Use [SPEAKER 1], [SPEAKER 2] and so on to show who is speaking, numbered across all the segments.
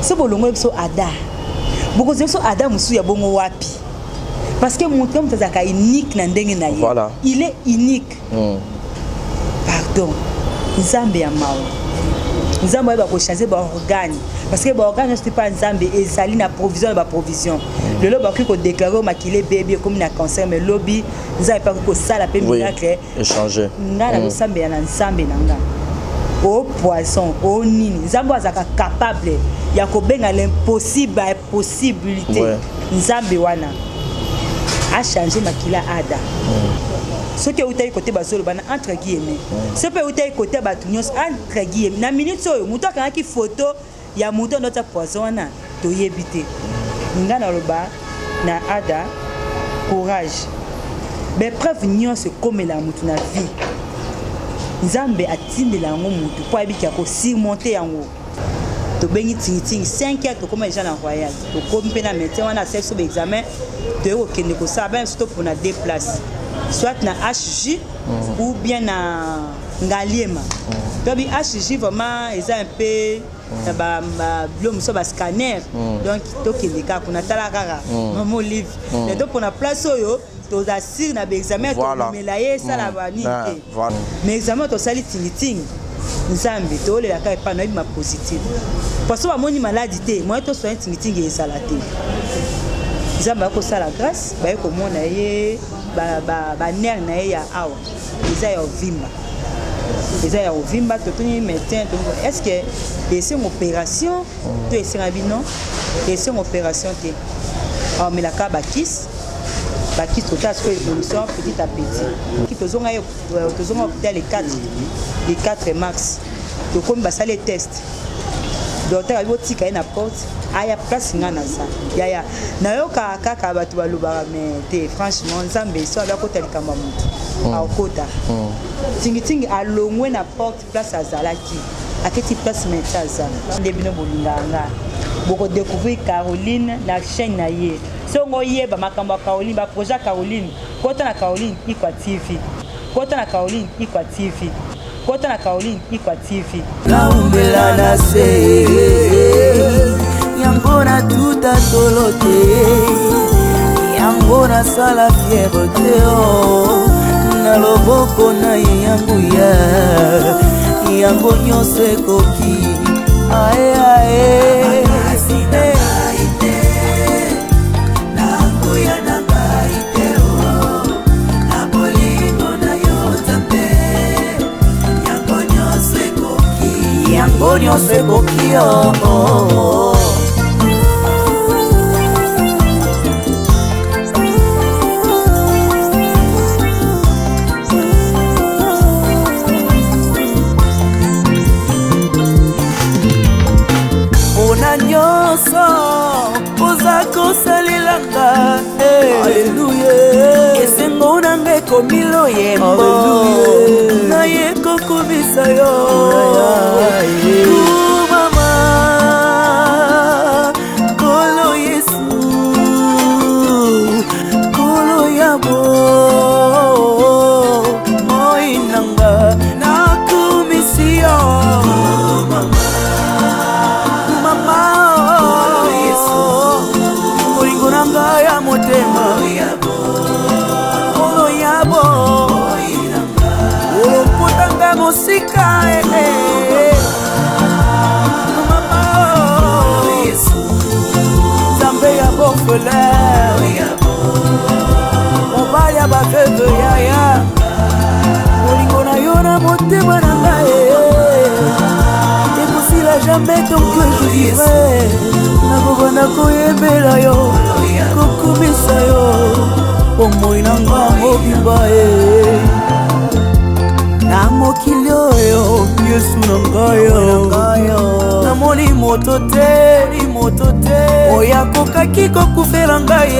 [SPEAKER 1] Ce bolongo so ada. Beaucoup de so ada musu ya bongo wapi. Parce que mon homme est unique na ndenge na ye.
[SPEAKER 2] Voilà.
[SPEAKER 1] Il est unique. Pardon. Nzambe ya mawa. Nzambe ba ko changer ba organe. Parce que ba organe c'est pas nzambe ezali na provision ba provision. Le loba ko déclarer makilé bébé comme na cancer mais lobby nzambe pas ko sala pe miracle
[SPEAKER 2] échanger.
[SPEAKER 1] Ngala ko sambe ya nzambe nanga. Au poisson, au nini. Nzambe azaka capable ya ko benga l'impossible à possibilité. Nzambe wana a changé makila ada. Ce qui est au côté basolo bana entre guillemets. Ce peut être côté batunios entre guillemets. Na minute so muto kana ki photo ya muto notre poisson na to yebite. Ngana loba na ada courage. Mais preuve nion se comme la mutu na vie. Nzambe atinde la mutu pour abiki ko surmonter yango. To bengi ting 5 heures to comme les gens en royal. To comme pena métier on a sexe sur examen de au kende ko ça ben stop on a deux places. Soit na HJ ou bien na Ngaliema. Donc HJ vraiment ils ont un peu ba l'homme so ba scanner donc to kende ka kuna tala kaka mon livre. Et donc on a place oyo to assure na examen to melaye ça la bani. Mais examen to sali ting Nzambe to le la ka pa no ma positive. Parce que moni maladie te moi to soin ting ezalate. Nzambe ko sala grâce ba ko mona ye ba nerf na ye ya awa eza ya ovimba eza ya ovimba to tuni médecin to est-ce que c'est une opération to ese rabino c'est une opération te alors mais la ka bakis to ta so évolution petit à petit qui tozonga hôpital les 4 mars to comme ba sale test docteur ayo tika na porte aya place ngana ça ya na yo kaka batu baluba mais te franchement nzambe so ba ko telika mamutu a kota tingi alongwe na porte place azalaki aketi place metaza ndebino bolinganga boko découvrir Caroline la chaîne na ye songo yeba makambo Caroline ba projet Caroline kota na Caroline ikwa TV kota na Caroline ikwa TV kota na Caroline ikwa TV
[SPEAKER 3] la umbela na se yangona tuta tolote yangona sala fièvre teo na loboko na yangu yango nyonso ekoki ae ae Yango se kokio Ona nyoso oza kosalilanga Alleluia Esengo nange komilo yembo Na yeko kubisa yo Mama Kolo Yesu Kolo Yabo Moinanga Nakumisio Mama Yesu Moingunanga ya motema Kolo Yabo Olopotanga mosika Mobaya bafeto yaya Molingo na yo na motema na ngai Impossible jamais tant que je vivrai Nakobana koyembela yo Kokumisa yo Omoi na nga mobimba Na mokili oyo Yesu na ngai Namoni moto te Oya kokaki kokufela ngai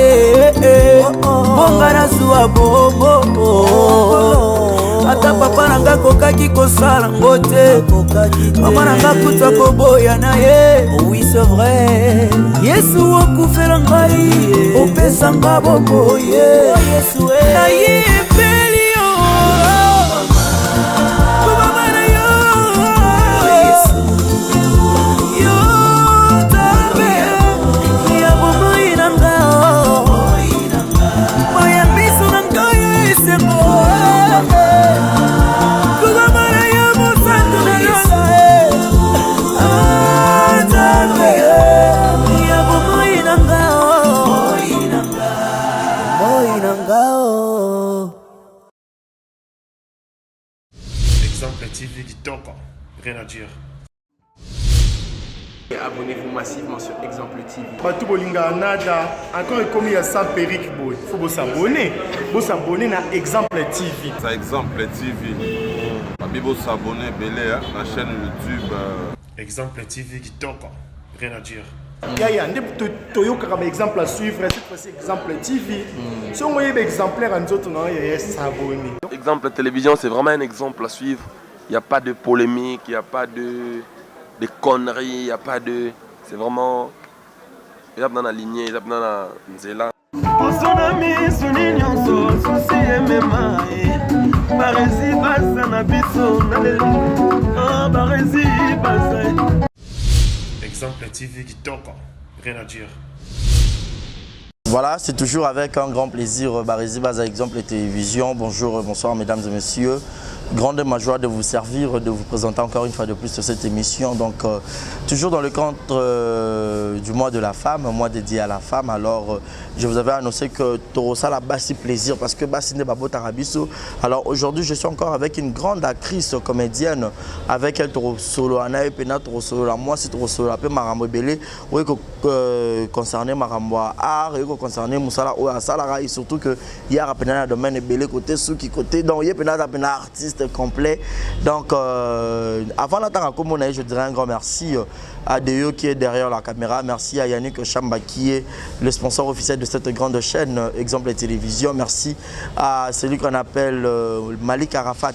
[SPEAKER 3] Bonga na zuwa bobo Ata papa nanga kokaki kosala ngote Mama nanga kuta koboya na ye Oui c'est vrai Yesu okufela ngai Opesa nga bobo Yesu na ye peli yo Mama na yo Yo
[SPEAKER 2] dire.
[SPEAKER 4] Et abonnez-vous massivement sur Exemple TV.
[SPEAKER 2] Batou Bolinga Nada, encore comme il y a 100 périques, il faut s'abonner. Vous s'abonner à Exemple TV.
[SPEAKER 5] C'est Exemple TV. Vous s'abonner à la chaîne YouTube.
[SPEAKER 2] Exemple TV qui toque, rien à dire. Il y a un exemple à suivre, cette fois-ci Exemple TV. Si on voyait exemplaire en autres, il y a s'abonner.
[SPEAKER 6] Exemple télévision, c'est vraiment un exemple à suivre. Il n'y a pas de polémique, il n'y a pas de conneries, il n'y a pas de... C'est vraiment... Il y a dans la lignée, il y a dans la nzela.
[SPEAKER 2] Exemple TV qui toque, rien à dire.
[SPEAKER 7] Voilà, c'est toujours avec un grand plaisir, Barési Baza Exemple Télévision. Bonjour, bonsoir mesdames et messieurs. Grande ma joie de vous servir, de vous présenter encore une fois de plus cette émission. Donc, toujours dans le cadre du mois de la femme, un mois dédié à la femme. Alors, je vous avais annoncé que Torosa la basi plaisir parce que basi ne babo tarabiso. Alors, aujourd'hui, je suis encore avec une grande actrice comédienne. Avec elle, Torosolo, Anaï Pena, Torosolo, moi, c'est Torosolo, après Marambo Belé. Oui, concerné Marambo art, et concerné Moussala ou Salara. Et surtout que hier, à Pena, le domaine est belé côté sous qui côté. Donc, il y a Pena, artiste complet. Donc, avant d'attendre à je dirais un grand merci à Deo qui est derrière la caméra. Merci à Yannick Chamba qui est le sponsor officiel de cette grande chaîne Exemple Télévision. Merci à celui qu'on appelle Malik Arafat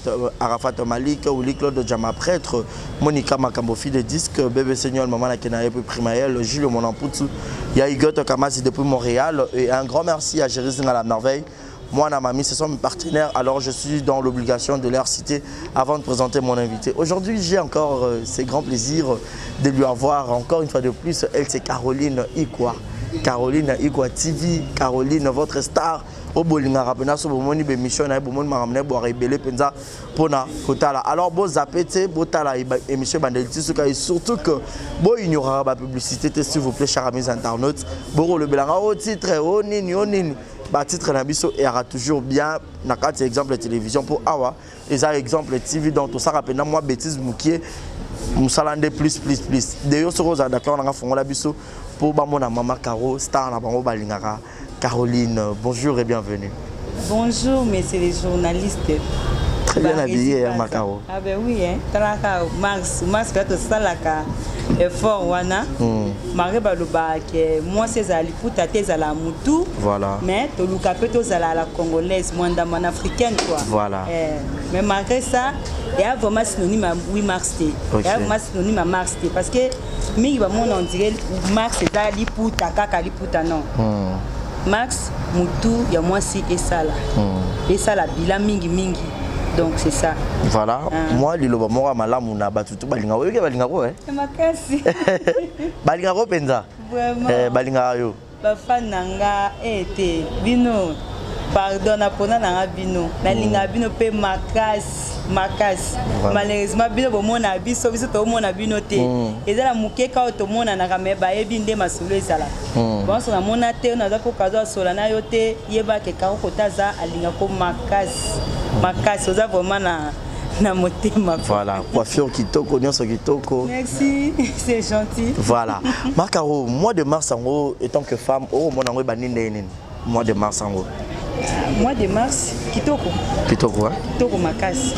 [SPEAKER 7] Malik ou Claude Djama Prêtre, Monica Makambofi de disque, Bébé Seigneur, Maman Nakenaye Primaël, Jules Monampoutsu, Yaïgot Kamasi depuis Montréal. Et un grand merci à Jérusalem à la merveille. Moi, et Mamie, ce sont mes partenaires, alors je suis dans l'obligation de leur citer avant de présenter mon invité. Aujourd'hui, j'ai encore ce grand plaisir de lui avoir encore une fois de plus. Elle, c'est Caroline Ikwa. Caroline Ikwa TV, Caroline, votre star. Au bolinga rapena so bomoni be mission na bomoni maramne bo rebelle penza pona kotala. Alors bo zapete bo tala émission bandeliti suka et surtout que bo ignorera ba publicité s'il vous plaît chers amis internautes. Bo le belanga au titre au nini ba titre na biso et aura toujours bien na carte exemple télévision pour awa et ça exemple TV donc tout ça rapena moi bêtise mukie musalande plus d'ailleurs sur aux d'accord on a fongola biso pour ba mona mama Caro star na bango balingaka. Caroline, bonjour et bienvenue.
[SPEAKER 1] Bonjour, messieurs les journalistes.
[SPEAKER 7] Très bien habillé, hein, Macaro.
[SPEAKER 1] Ah ben oui, hein. Talaka, Mars, fait tout ça là, effort, wana. Mareba loba que moi c'est Zaliputa, t'es à la Moutou.
[SPEAKER 7] Voilà.
[SPEAKER 1] Mais tu luka peut à la congolaise, moi dans africaine quoi.
[SPEAKER 7] Voilà.
[SPEAKER 1] Mais malgré ça, il y a vraiment synonyme à 8 mars. Il y a vraiment synonyme à mars parce que mais on dirait Mars c'est Zaliputa, Kaka Liputa non. Max, Moutou, il y a moi si et ça là. Et ça là, bila mingi. Donc c'est ça.
[SPEAKER 7] Voilà. Moi, le loba mora malamu na batutu balingaro. Yoke balingaro hein.
[SPEAKER 1] Makasi.
[SPEAKER 7] Balingaro penza.
[SPEAKER 1] Vraiment.
[SPEAKER 7] Balingaro yo.
[SPEAKER 1] Ba fan nanga ete bino. Pardon na pona nanga bino. Na linga bino pe makasi. Malheureusement bino bomona biso to mona bino te. Ezala mukeka to mona na kameba ebinde masolo ezala. Bon so na mona te na za ko kazo sola na yo te yeba ke ka ko taza alinga ko makasi oza vraiment na motema.
[SPEAKER 7] Voilà, coiffure kitoko, nyonso kitoko.
[SPEAKER 1] Merci, c'est gentil.
[SPEAKER 7] Voilà. Macaro, mois de mars en gros, étant que femme, mon ango baninde mois de mars en gros.
[SPEAKER 1] Mois de mars, kitoko.
[SPEAKER 7] Kitoko, hein?
[SPEAKER 1] Kitoko makasi.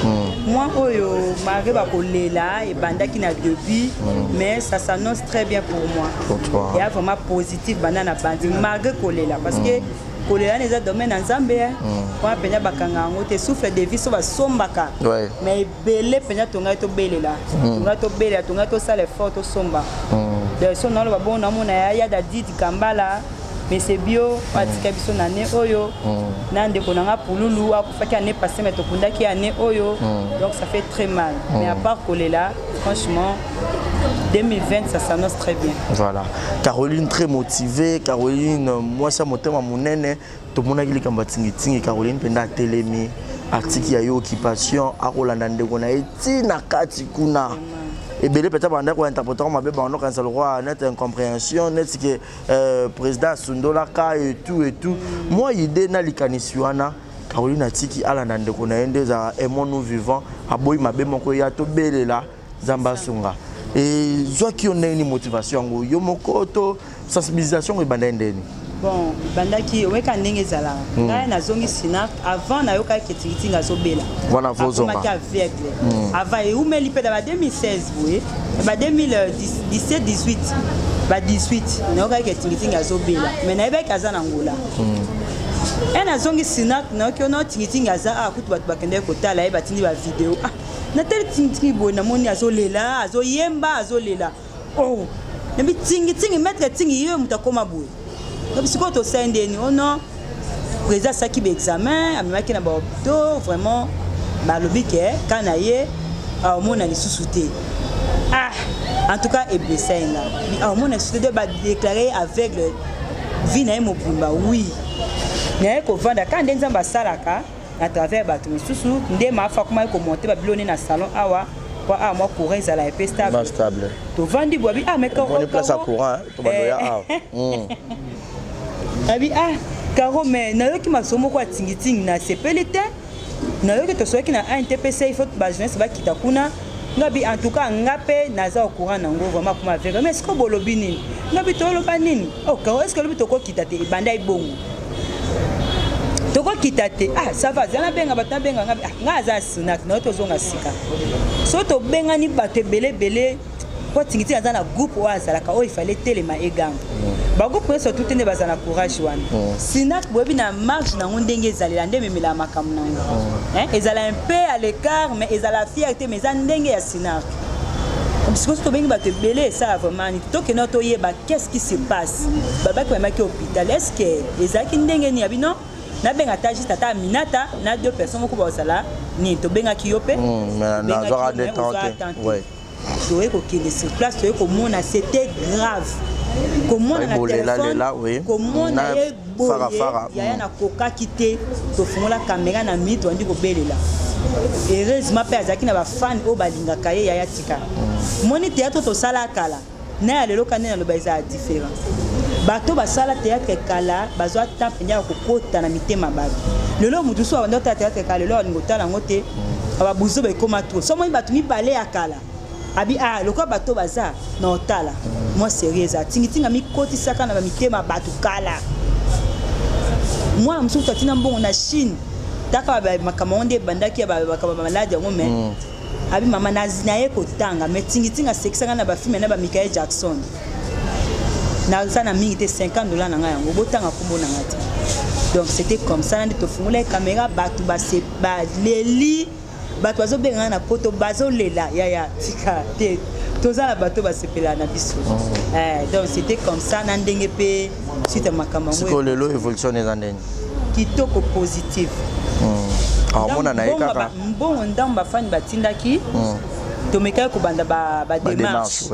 [SPEAKER 1] Moi, oyo, mareba kolela et bandaki na depuis, mais ça s'annonce très bien pour moi.
[SPEAKER 7] Pour toi.
[SPEAKER 1] Il y a vraiment positif banana bandi malgré kolela parce que kolela les domaines en Zambie. Moi, penya bakanga ngote souffle de vie so ba sombaka. Mais belé penya tonga to belela. Tonga to belela, tonga to sale fort to somba. De son na lo ba bon na mona ya da didi kambala. Mais c'est bio, patika biso na ne oyo. Nande konanga pululu akufaki année passée mais tokundaki année oyo. Donc ça fait très mal. Mais à part kolela, franchement 2020 ça s'annonce très bien.
[SPEAKER 7] Voilà. Caroline très motivée, Caroline moi ça motema monene, to mona kili kamba tingi Caroline penda telemi, artiki ya yo occupation akolanda ndeko na etina kati kuna. Et bien peut-être pendant qu'on interprète ma bébé on a le roi net incompréhension net que président Sundola ka et tout moi idée na likanisiwana Caroline atiki ala ndeko na ende za aimons nous vivants aboyi mabe moko ya to belela Zamba Sunga. Et toi qui on a une motivation, yo mokoto sensibilisation et bandendeni.
[SPEAKER 1] Bon, bandaki weka ndenge zala. Ngai nazongi Sinak avant na yoka ketingiti ngazobela.
[SPEAKER 7] Voilà vos hommes.
[SPEAKER 1] Maki aveugle. Avant et umeli pe dans 2016 oui. Ba 2017 18. Ba 18 na yoka ketingiti ngazobela. Mais na ebe kaza na ngola. Et nazongi Sinak na yoka no tingiti ngaza akutu batu bakende kotala e batindi ba vidéo. Na tel tingiti bo na moni azolela, azoyemba, azolela. Oh. Na bi tingiti mettre tingi yo mutakoma boye. Donc si quand on s'est indéni, oh non, président ça qui examen, amaki na ba vraiment ba lobike quand naie au monde na sous-souté. Ah, en tout cas et blessé là. Au monde na sous-souté ba déclarer aveugle vie na mobimba oui. Na ko vanda quand ndenza ba salaka à travers ba tout sous ndé ma fa comment ko monter ba biloni na salon awa. Quoi ah moi courant ça la est stable. Stable. To vandi bobi ah mais quand
[SPEAKER 7] on est place à courant to ba doya ah.
[SPEAKER 1] Abi ah karo mais na yo ki masomo kwa tingiting na sepelite na yo ki to soki na NTPC il faut ba jeunesse ba kita kuna ngabi en tout cas ngape naza au courant nango vraiment comme avec mais est-ce que bolobi nini ngabi to loba nini oh karo est-ce que lobi to ko kita te banda ibongo to ko kita te ah ça va zana benga bata benga ngabi ngaza Sinak na to zonga sika so to benga ni bato belé kwa tingiti aza na groupe wa azalaka o il fallait telema egambo ba groupe so tout ene bazana courage wana Sinak bobi na marche na ndenge ezalela nde memela makamu nango hein ezala un peu à l'écart mais ezala fierté mais za ndenge ya Sinak parce que to bengi bato belé ça vraiment ni to que notre yeba qu'est-ce qui se passe baba ko maki hôpital est-ce que ezaki ndenge ni abino na benga ta juste ata minata na deux personnes ko bazala ni to benga ki yope
[SPEAKER 7] mais na zora détente ouais
[SPEAKER 1] tu es qui sur place tu es comment c'était grave comment on a téléphone comment on a il y a na coca quitté to fungola caméra na mito andi ko belela heureusement pe azaki na ba fan o balinga kaye ya tika moni théâtre to sala kala na lelo kanena lo baisa différent bato basala théâtre kala bazwa temps nya ko kota na mitema bato lelo mutu so ndo théâtre kala lelo ngotala ngote aba buzo ba koma to so moni bato mi balé akala abi ah loko bato baza na otala moi sérieuse tingitinga mi koti saka na mitema bato kala moi msuta tina mbongo na Chine taka ba makamonde bandaki ba malade ngo mais abi mama nazinaye kotanga mais tingitinga sekisanga na ba film na ba Michael Jackson na sana mingi te $50 na nga yango botanga kombo na ngati donc c'était comme ça ndi to fungula caméra bato ba se ba leli bato bazo benga na poto bazo lela ya tika te toza la bato basepela na biso donc c'était comme ça na ndenge pe suite makambo ngo
[SPEAKER 7] siko lelo évolution les ndenge
[SPEAKER 1] kitoko positif
[SPEAKER 7] ah mona na ekaka
[SPEAKER 1] mbongo ndamba fani batindaki to meka ko banda ba démarche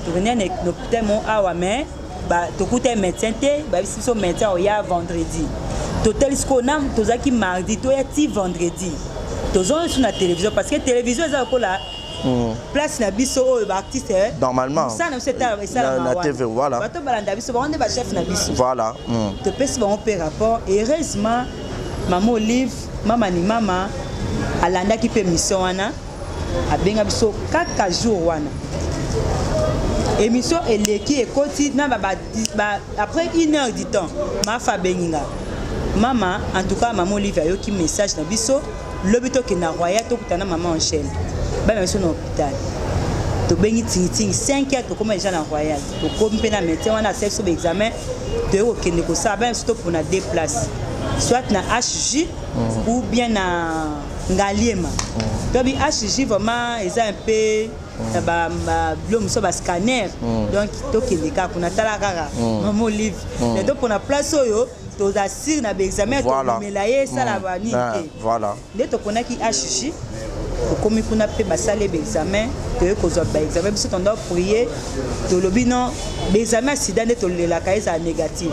[SPEAKER 1] to venir no temo awa mais ba to kuta médecin te ba biso médecin o ya vendredi to telisko nam tozaki mardi to ya ti vendredi tozon sur la télévision parce que télévision eza ko la place na biso o ba artiste
[SPEAKER 7] normalement
[SPEAKER 1] ça na c'est ça
[SPEAKER 7] la TV voilà
[SPEAKER 1] bato balanda biso ba on ba chef na biso
[SPEAKER 7] voilà
[SPEAKER 1] to pesi ba on peut rapport heureusement maman Olive mama ni mama alanda ki pe mission wana abenga biso 4 jours wana émission eleki ekoti na ba après 1 heure du temps ma fa benginga mama en tout cas maman Olive ayo ki message na biso lobito ke na royal to kutana maman Angèle ba na biso na hôpital to bengi ting 5 heures to koma déjà na royal to kompe na médecin wana self so examen to yo kende ko sa ba stop pour na 2 places soit na HJ ou bien na Ngaliema to bi HJ vraiment ils un peu ba blom so ba scanner donc to kende ka kuna tala kaka maman Olive et donc pour na place oyo to assure na examen to melaye ça la vanité
[SPEAKER 7] voilà
[SPEAKER 1] dès to konaki HJ komi kuna pe basale examen to ko zo ba examen biso tondo prier to lobi non examen sida ne to lela kaisa négatif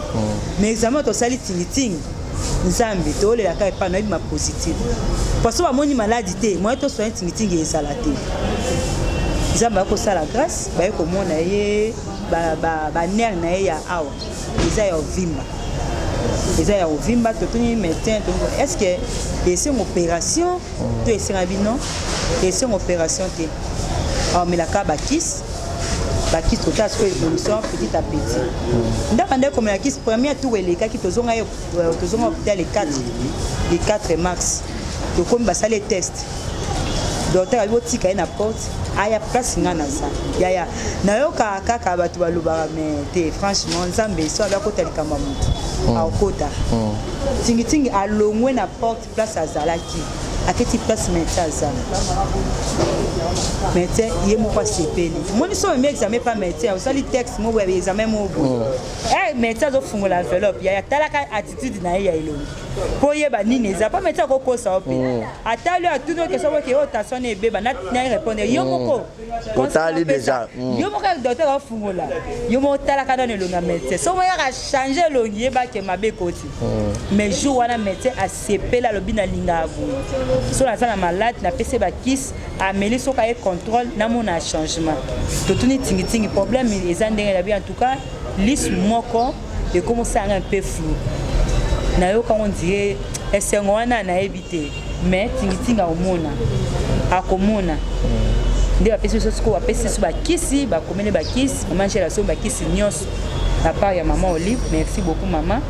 [SPEAKER 1] mais examen to sali tingiting nzambe to lela kai pa na ma positif parce que moni maladie te moi to soin tingiting ezala te nzambe ko sala grâce ba ko mona ye ba nerf na ye ya awa eza ya ovimba eza ya ovimba to tuni médecin to est-ce que c'est une opération to c'est un bilan et c'est une opération te aomelaka bakisi totala sikoyo évolution petit à petit ndako nde komela kisi premier tour elekaki tozonga hôpital les 4 mars tokomi basali test docteur abi otika ye na porte aya place nga na za yaya nayoka kaka bato balobaka me te franchement nzambe so abakota likambo ya motu aokota tingitingi alongwe na porte place azalaki aketi place médecin azala médecin ye moko asepeli moni so omemi examen pa médecin osali texte moko ya examen moko médecin azofungola enveloppe yaya talaka attitude na ye ya elongi mpo yeba nini eza mpo médecin akokosa o mpe atali atuni oke so boke otation na ebeba na répondre yo moko
[SPEAKER 7] otali déjà
[SPEAKER 1] yo moko docteur afungola yo moko talaka nano elongi ya médecin so moyaka change elongi yebake mabe koti mais jour wana médecin asepeli alobi na linga aboye so naza na malade napesi bakisi ameli soki aye contrôle namona changement totuni tingitingi problème eza ndenge na bi en tout cas liste moko ekomosanga un peu flou nayoka on dirait esengo wana nayebi te mais tingitingi akomona nde bapesi biso sikoyo bapesi biso bakisi bakomeli bakisi mama angela so bakisi nyonso na part ya mama Olive merci beaucoup mama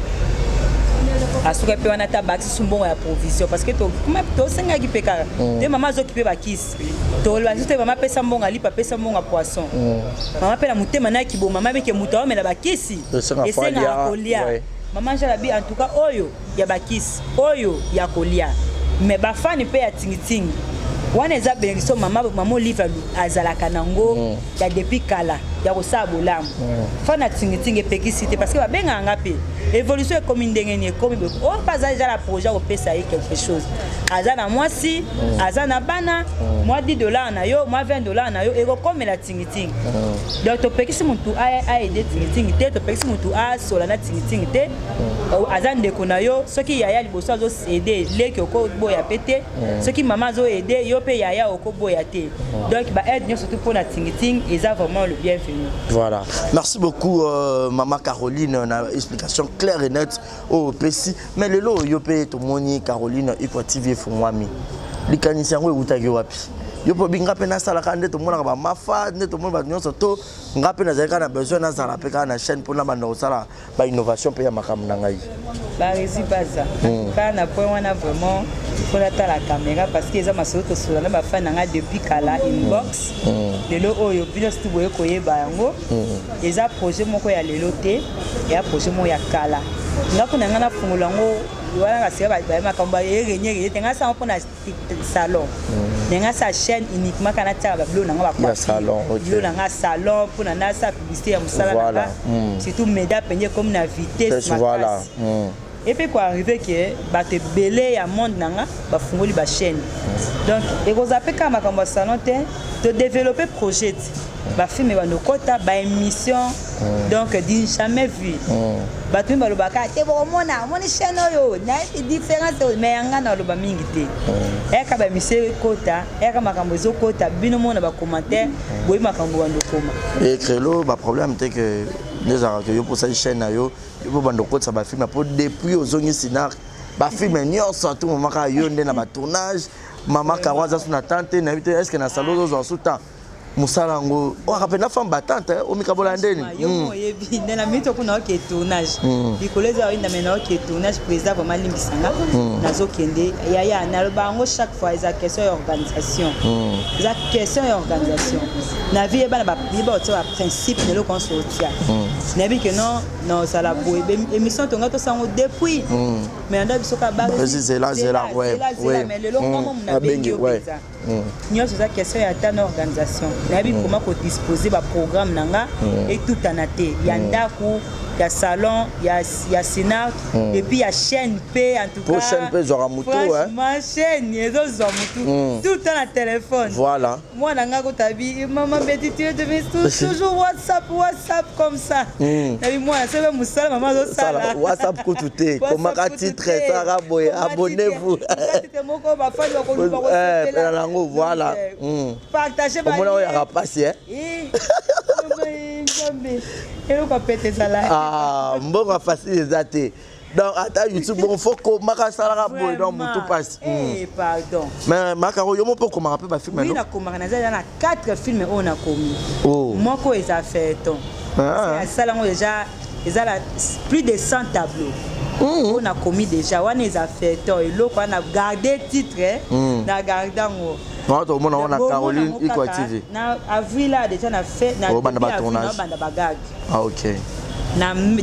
[SPEAKER 1] asuka pe wana ta bakisi sumbongo ya provision parce que tosengaki mpe kaka te mama azokipe bakisi tolobaki te mama apesa mbongo alipa apesa mbongo ya poisson mama mpe na motema nayaki bo mama meke moto aomela bakisi esengaka kolia mama angela bi en tout cas oyo ya bakisi oyo ya kolia mais bafani mpe ya tingitingi wana eza bénédiction mama Olive azalaka nango ya depuis kala ya kosala bolamu fana tingitingi epekisi te parce que babengaka mpe évolution ekomi ndenge nini ekomi oyo mpe aza déjà la projet akopesa ye quelque chose aza na mwasi aza na bana mwa $10 na yo mwa $20 na yo ekokomela tingitingi donc topekisi motu aede tingitingi te topekisi motu asola na tingitingi te aza ndeko na yo soki yaya liboso azoede leki okoboya mpe te soki mama azoede yo mpe yaya okoboya te donc baaide nyonso surtout mpona tingitingi eza vraiment le bienvenu.
[SPEAKER 7] Voilà, merci beaucoup maman Caroline, on a une explication claire et nette au PC. Mais le lot yopé to moni Caroline Ipwa TV fumwami. Likanisi ngo utagi wapi. Yopo binga pe na sala kande to mona ba mafa ne to mona ba nyonso to ngape na zalika na besoin na sala pe na chaîne pour na ba no sala ba innovation pe ya makamu na ngai.
[SPEAKER 1] Ba resi baza. Kana point wana vraiment pour la caméra parce que les amateurs sur la même fin n'a depuis kala inbox les lo oyo bino stu boye koyeba yango les a projet moko ya leloté et a projet mo ya kala ngako na ngana fungola ngo wana kasi ba makamba yenye tenga sa mpona salon nenga sa chaîne uniquement kana ta ba blo nanga ba
[SPEAKER 7] salon
[SPEAKER 1] blo nanga salon pona na sa publicité ya musala na surtout média penye comme na vitesse
[SPEAKER 7] voilà.
[SPEAKER 1] Et puis quoi arriver que bate belé ya monde nanga ba fungoli ba chaîne donc et vous appelez comme makambo salon de développer projet ba film ba nokota ba émission donc dit jamais vu ba tu ba lobaka te bo mona moni chaîne yo na différence mais yanga na loba mingi te e ka ba mise kota e ka makambo zo kota bino mona ba commentaire boyi makambo wa ndokoma
[SPEAKER 7] et crélo ba problème c'est que les arabes yo pour cette chaîne yo yo bando ko ça ba film pour depuis ozongi sinar ba film nyonso tout moment ka yo ndé na ba tournage mama kawaza suna tante na bité est-ce que na salon zo suta musala ngo o rapena femme battante o mikabola ndeni
[SPEAKER 1] yo moyebi na mito kuna ke tournage bikoleza inda mena ke tournage président vraiment limbisanga nazo kende ya na lo bango chaque fois eza question d'organisation eza question d'organisation na vie ba na ba ba principe ne lo consortia na bi que non ça la boy émission tonga to sango depuis mais anda bisoka ba
[SPEAKER 7] c'est là ouais
[SPEAKER 1] mais le long moment na bengi ouais nyonso eza question ya ta organisation nabi comment ko disposer ba programme nanga et tout en até ya ndako ya salon ya Sénat et puis ya chaîne P en tout cas
[SPEAKER 7] chaîne P zora mutu hein
[SPEAKER 1] ma chaîne yezo zora mutu tout dans le téléphone
[SPEAKER 7] voilà
[SPEAKER 1] moi nanga ko tabi maman Betty tu devais toujours WhatsApp comme ça nabi moi c'est même musala maman zo sala
[SPEAKER 7] WhatsApp ko tuté comment ka titre ça raboy abonnez-vous
[SPEAKER 1] titre moko ba fa ko lu ba ko
[SPEAKER 7] voilà
[SPEAKER 1] partagez ba
[SPEAKER 7] on a passé hein
[SPEAKER 1] et on va péter ça là
[SPEAKER 7] mbongo facile ezate Donc, attends, YouTube, bon, faut que Maka Salara boy dans mon tout passe.
[SPEAKER 1] Pardon.
[SPEAKER 7] Mais Makaro, yo, peut comment rappeler ma film?
[SPEAKER 1] Oui, na Komara, il y a 4 films on a commis.
[SPEAKER 7] Oh.
[SPEAKER 1] Moi, quoi, ils ont fait ton. Ça, déjà, ils ont plus de 100 tableaux. On a commis déjà, on les a fait ton. Et l'autre, on a gardé le titre, on a gardé en haut.
[SPEAKER 7] On a Caroline Iko TV.
[SPEAKER 1] À Villa, déjà, on a fait.
[SPEAKER 7] Ah, ok.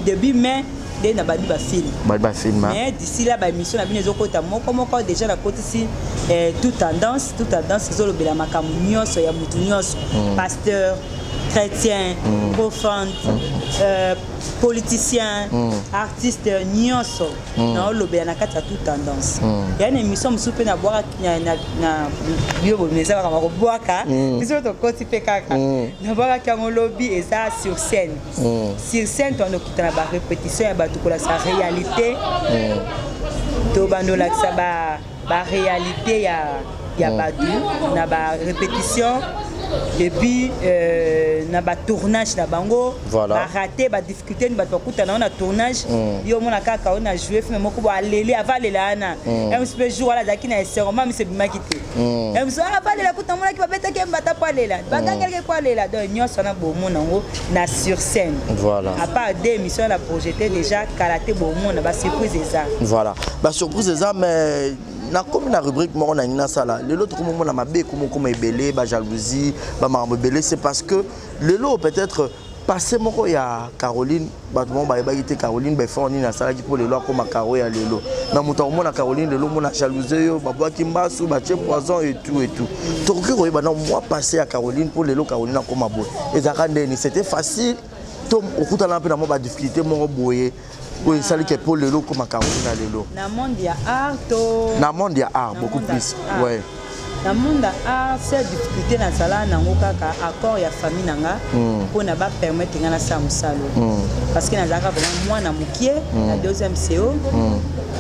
[SPEAKER 1] Depuis mai, on a bâti un film.
[SPEAKER 7] Mais
[SPEAKER 1] d'ici là, l'émission a bien les autres. Moi, déjà, la côté ici, toute tendance, c'est le Belamakamunios, il y a Moutunios, pasteur, chrétien, profane, politicien, artiste, nyonso. Non, le Belanakata toute tendance. Il y a une émission qui est na boire lobby et ça sur scène. Sur scène, on a la répétition, la réalité. To bando la réalité, il y a la répétition. Et puis, na ba tournage na bango, ba raté, ba difficulté, ba tokuta na tournage. Yo mona kaka on a joué film moko ba lele avalela na. Un peu jour la daki na sero mama se bima kité. Un so avalela kuta mona ki ba beta ke mbata pa lela. Ba gangel ke kwa lela donc nyonso na bomo nango na sur scène.
[SPEAKER 7] Voilà.
[SPEAKER 1] À part deux émissions la projeté déjà karaté bomo na ba surprise ça.
[SPEAKER 7] Voilà. Ba surprise ça mais na comme la rubrique moi on a une sala le lot comme on a mabé comme ebelé ba jalousie ba marbre belé c'est parce que le lot peut-être passé moko ya Caroline ba tout monde ba été Caroline ba fond ni na sala qui pour le lot comme Caro ya le lot na muto mona Caroline le lot mona jalousie yo ba boa kimbasu ba tche poison et tout donc que ba non moi passé à Caroline pour le lot Caroline comme abo et ça c'était facile tom okuta na pe na mo ba difficulté mo boyer. Oui, ça qui est pour le lot comme Caroline à l'élo.
[SPEAKER 1] Dans le monde, il y a art.
[SPEAKER 7] Dans le monde, il y a art, beaucoup plus. Ouais.
[SPEAKER 1] Dans le monde, il y a art, c'est difficulté dans le salon, dans le accord, il y a famille, pour ne pas permettre de faire ça. Parce que dans le cas, moi, dans le deuxième CO,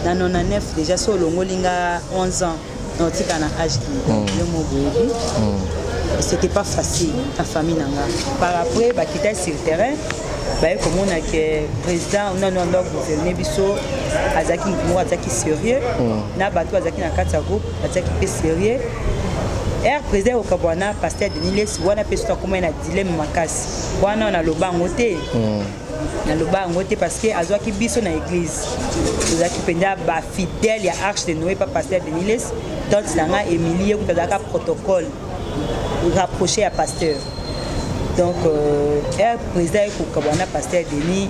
[SPEAKER 1] dans le 99, déjà, sur le Molinga, 11 ans, dans le âge de c'était pas facile, la famille. Par après, il y a sur le terrain. Comme on a que président on a gouverné biso azaki mo azaki sérieux na bato azaki na kati groupe azaki pe sérieux président okabwana pasteur Denis wana pe so comme na dilemme makasi wana na loba ngote parce que azaki biso na église azaki penda ba fidèle ya Arche de Noé pas pasteur Denis donc nanga Émilie ko azaka protocole rapproché à pasteur. Donc, président Koukabwana, pasteur Denis,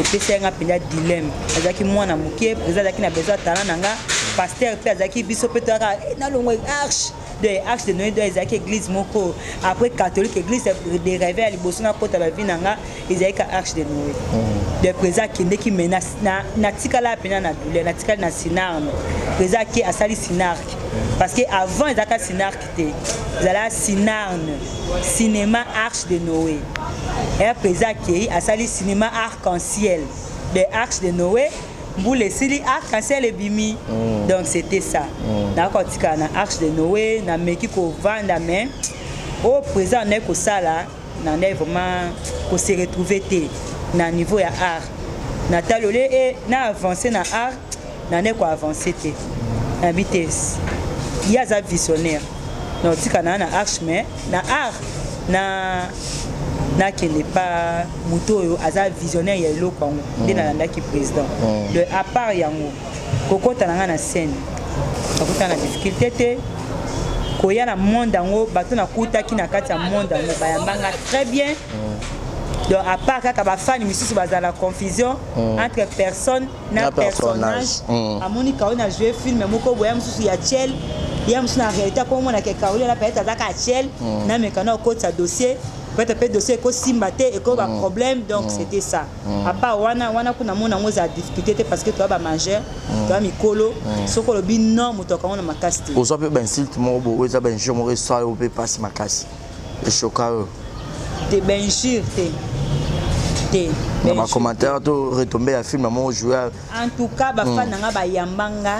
[SPEAKER 1] et puis c'est un dilemme. Azaki moi na muké, président Azaki na besoin de talent, pasteur Azaki biso peut-être na longue arche de Noé de Azaki église moko. Après catholique église de réveil à liboso na kota ba vinanga, Azaki arche de Noé. Le président qui menace na tikala pena na douleur, na tikala na sinarme. Président qui a sali sinarque. Parce qu'avant, ils avaient un cinéma ils avaient un cinéma Arche de Noé. Et après, ils avaient un cinéma arc-en-ciel. De Arche de Noé, vous laissez arc-en-ciel et bimi. Donc c'était ça. D'accord, il y a un Arche de Noé, il y a un mec qui vend la main. Au présent, on est comme ça là, on est vraiment qu'on se retrouve dans le niveau de l'art. On a avancé dans l'art, on est qu'on avancé en vitesse. Il y a des visionnaires. Donc, si on a un arche, mais un art, qui n'est pas moto, un visionnaire, il y a l'eau qui est président. À part, il y a une scène. Quand on a une difficulté, quand il y a un monde, il y a un monde, très bien. Donc, à part quand la fan dans la confusion entre personne et personnage, à Monica, on a joué un film, il y a Tchel, il y a une réalité, comme on a Caroline, peut-être à Tchel, on a un dossier, peut-être un dossier qui est un problème, donc c'était ça. À part, on a des difficultés parce que tu as mangé, tu as mis colo, ce que le non, tu as ma casse.
[SPEAKER 7] Vous avez un site, vous avez un jour, vous avez passé ma casse. Et choquant.
[SPEAKER 1] T'es bien sûr,
[SPEAKER 7] dans ma commentaire, tu retombé à film, maman joué.
[SPEAKER 1] En tout cas, les fans n'ont yambanga.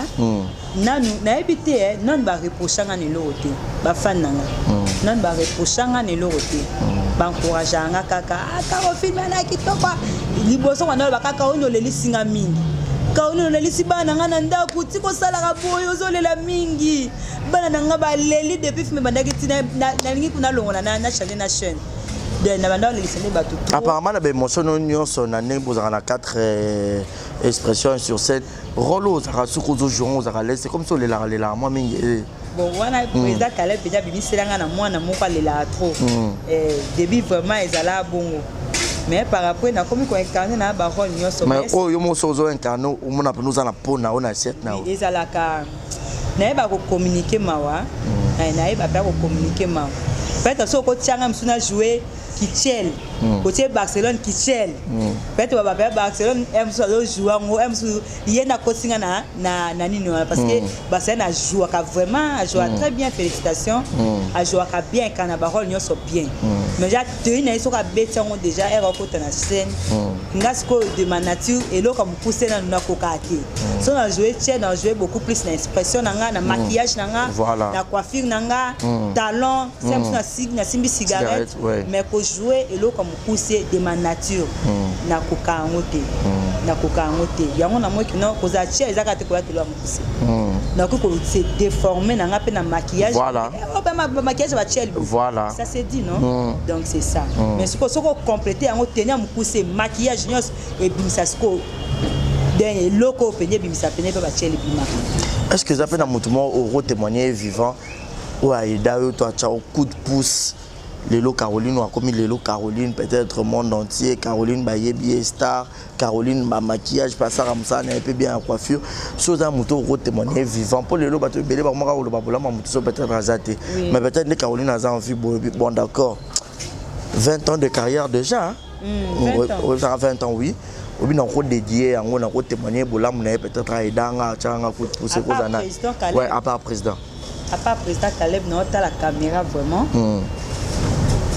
[SPEAKER 1] Na habité, non ba reprocher ngane lote. Ba fan nanga. Non ba reprocher ngane lote. Ba encourager nga kaka. Aka o film na kitoko. Liboso wana ba kaka ono leli singa mingi. Kaoni na lisi bana nga na ndako tiko sala ka boyo ozolela mingi. Bana na nga ba leli depuis film bandaki tina na lingi kuna longola na changer na chaîne. De na banda lisi ne ba tout.
[SPEAKER 7] Apparemment la émotion non son année vous avez 4 expressions sur scène. Rolo za suku zo jour za laisser comme ça les la moi mingi.
[SPEAKER 1] Bon wana président Caleb déjà bimi selanga na mwana moko lela trop. Début vraiment ezala bongo. Mais par rapport na comme ko incarner na ba rôle nyonso.
[SPEAKER 7] Mais oh yo mo sozo incarner o mona pe nous na pona on a set na.
[SPEAKER 1] Ezala ka na ba ko communiquer mawa. Na ba ko communiquer mawa. Peut-être so ko tianga msuna jouer Kitchel, côté Barcelone Kitchel. Peut-être va Barcelone aime ça jouer en aime il y a na coaching na nini parce que Barcelone a joué vraiment a joué très bien, félicitations. A joué bien quand na parole n'y sont bien. Mais j'ai tenu na isoka bête déjà est rencontre na scène. Ngasko de ma nature et là comme pousser na kokate. So na jouer Kitchel, na jouer beaucoup plus na expression na maquillage na na coiffure na talent, c'est na simbi cigarette mais jouer et l'eau comme pousser de ma nature na kokangote na kokangote yango na moi qui non koza chia ezaka te ko ya te lo pousser na ko se déformer na ngape na maquillage
[SPEAKER 7] voilà
[SPEAKER 1] maquillage va chia
[SPEAKER 7] voilà
[SPEAKER 1] ça c'est dit non donc c'est ça mais ce qu'on compléter yango tenir me pousser maquillage nyos et bimisa sko dernier loco peñe bimisa peñe ba chia bima
[SPEAKER 7] est-ce que ça peut na mutumo au témoigner vivant ou aida yo toi tu coup de pouce Lélo Caroline ou comme Lélo Caroline peut-être monde entier Caroline Bayebi Star Caroline ma maquillage passer comme ça un peu bien en coiffure chose à moto témoigner vivant pour Lélo bato belé ba moi ou le babola ma moto peut-être razaté mais peut-être les Caroline a envie bon d'accord 20 ans de carrière déjà 20 ans oui ou bien on dédié on a témoigner bola mon peut-être aidanga tchanga coup de pousser cause ana ouais à part président
[SPEAKER 1] Caleb non ta la caméra vraiment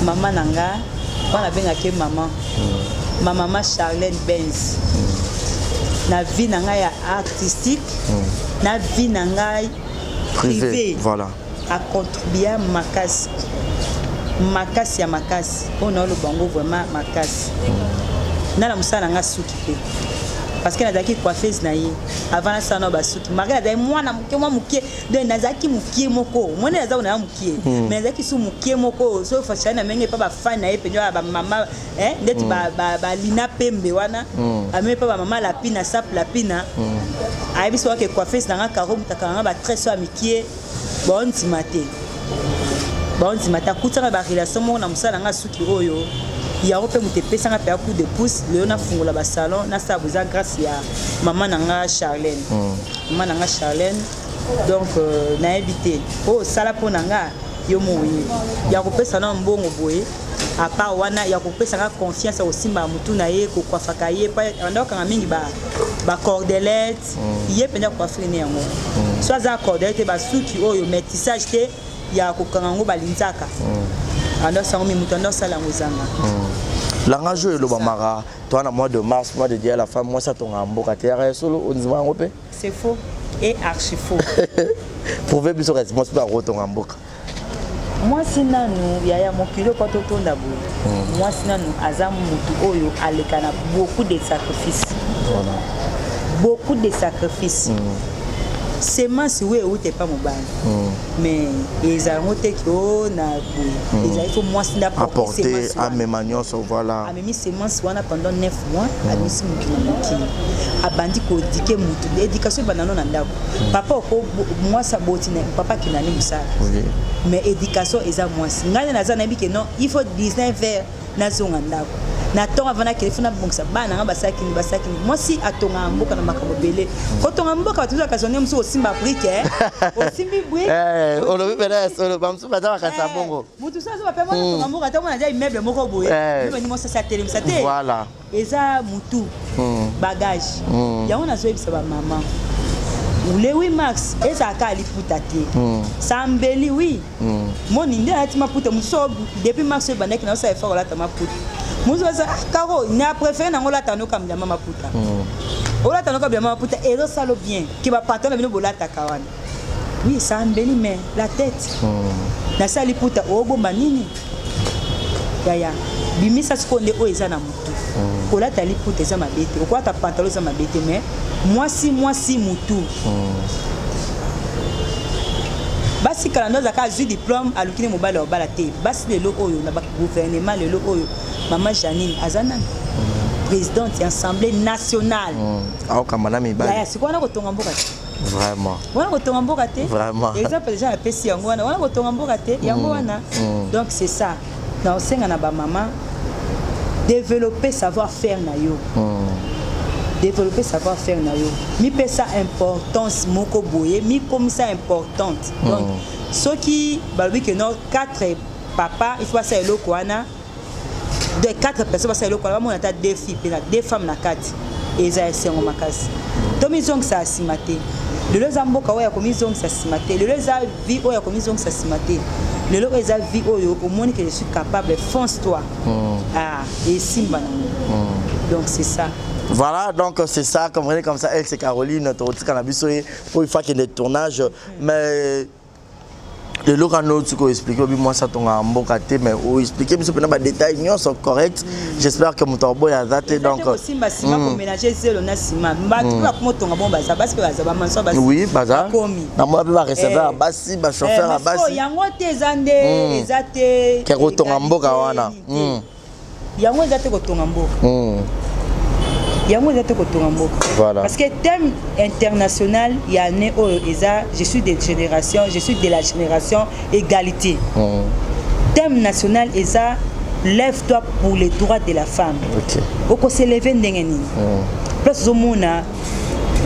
[SPEAKER 1] maman nanga on a bien accueilli maman ma maman Charlène Benz na vie nanga ya artistique na vie nanga privé
[SPEAKER 7] voilà
[SPEAKER 1] a contribué makasi ya makasi on a le bango vraiment makasi na la musala nanga suki parce que nazaki coiffeuse na ye avant ça no basuki maga da mwana muke de nazaki mukie moko mwana naza na mukie mais nazaki su mukie moko so fashion na menge pa ba fan na ye penyo ba mama ndeti ba lina pembe wana ame pa ba mama la pina sap la pina ai biso ke coiffeuse na karo mutakanga ba très so amikie bon timate kutana ba relation mo na musala nga suki oyo ya rope mutepesa nga pe coup de pouce le na fungola ba salon na sa buza grâce ya maman nanga Charlène donc na évité sala po nanga yo moyi ya kopesa na mbongo boye à part wana ya kopesa nga confiance au simba mutu na ye ko kwafaka ye pa ndoka nga mingi ba cordelette ye penda coiffure ne yango soit za cordelette ba suki oyo métissage te ya kokanga ngo balinzaka ando sango mi mutu ando sala ngozanga
[SPEAKER 7] L'engagement est le bamara. Toi, en mois de mars, mois de dia, la femme, moi, ça tombe en boca. Tu es solo, on se voit en Europe.
[SPEAKER 1] C'est faux et archi faux.
[SPEAKER 7] Prouvez plus sur moi, c'est pas retourner en boca.
[SPEAKER 1] Moi, si nous, yaya mon kilo quand on tourne d'abord. Moi, si nous, azam mutu oyo alekana beaucoup de sacrifices. Voilà. Beaucoup de sacrifices. C'est moi si oui ou t'es pas mon bain. Mais ils ont noté que na ils ont faut moi si
[SPEAKER 7] apporter à mes manions voilà.
[SPEAKER 1] A même c'est moi si on a pendant 9 mois à nous si qui a bandi ko dike mutu éducation banano na ndako. Papa ko moi ça botine papa qui nani musala. Mais éducation eza moi si ngana naza na bi que non il faut 19 vers na zonga ndako. Na tonga vana kelefona bongisa bana nga basaki moi si atonga mboka na makambo belé ko tonga mboka tu za kasonne mso osimba brique osimbi brique
[SPEAKER 7] on le veut solo bamsu bata ka bongo
[SPEAKER 1] mutu sasa ba pema tonga mboka ta mona ja immeuble moko boye ni mo sasa télé msate
[SPEAKER 7] voilà
[SPEAKER 1] eza mutu bagage yango na zo ebisa ba maman le 8 mars eza ka liputa te sambeli oui moni ndia ati maputa muso depuis mars bandaki na sa effort la ta maputa muso za karo na préféré na ngola tano kam ya mama puta ola tano kam ya mama puta et ça le bien qui va partir na bino bolata kawana oui sambeli mais la tête na sa liputa obomba nini yaya bimisa sikonde o eza na mutu Kola tali pour tes ma bête. Pourquoi ta pantalon ça ma bête mais moi si moutou. Basi kalando zaka zu diplôme à l'ukine mobile au balate. Basi le lo oyo na gouvernement le lo oyo. Maman Janine Azana. Présidente de l'Assemblée nationale.
[SPEAKER 7] Ah kamana mi ba.
[SPEAKER 1] C'est quoi na ko tonga mboka?
[SPEAKER 7] Vraiment.
[SPEAKER 1] Wana ko tonga mboka te.
[SPEAKER 7] Vraiment.
[SPEAKER 1] Exemple déjà la pesi yango wana ko tonga mboka te yango wana. Donc c'est ça. Na osenga na ba maman développer savoir-faire na yo. Développer savoir-faire na yo. Mi pesa importance moko boye, mi comme ça importante. Donc ceux qui balobi que non 4 papa, il faut ça eloko wana. De 4 personnes ça eloko wana, on a 2 filles, 2 femmes na 4. Et ça c'est en makasi. To mi zong sa simate. Le lo zamboka oya ko mi zong sa simate. Le lo za vie oya ko mi zong sa simate. Le lo za vie oyo au moins que je suis capable fonce-toi. Ah, et simba. Donc c'est ça.
[SPEAKER 7] Voilà, donc c'est ça, comme ça, elle c'est Caroline, tu cannabis pour une fois qu'il y a des tournages, mais le local nous tu peux expliquer moi ça ton ambokaté mais ou expliquer mais pas détails non sont corrects. J'espère que mon torbo a daté donc
[SPEAKER 1] simba sima pour ménager zéro na sima. Ba tu vas comment ton bon baza parce que baza ba manso baza.
[SPEAKER 7] Oui, baza. Na moi va recevoir basi ba chauffeur à basi.
[SPEAKER 1] Yango te zande ezate.
[SPEAKER 7] Ke rotonga mboka wana.
[SPEAKER 1] Yango ezate ko tonga mboka. Voilà. Parce que thème international, il y a né je suis de la génération égalité. Thème national, lève-toi pour les droits de la femme. Ok. Au se lever ndengeni. Plus au monde,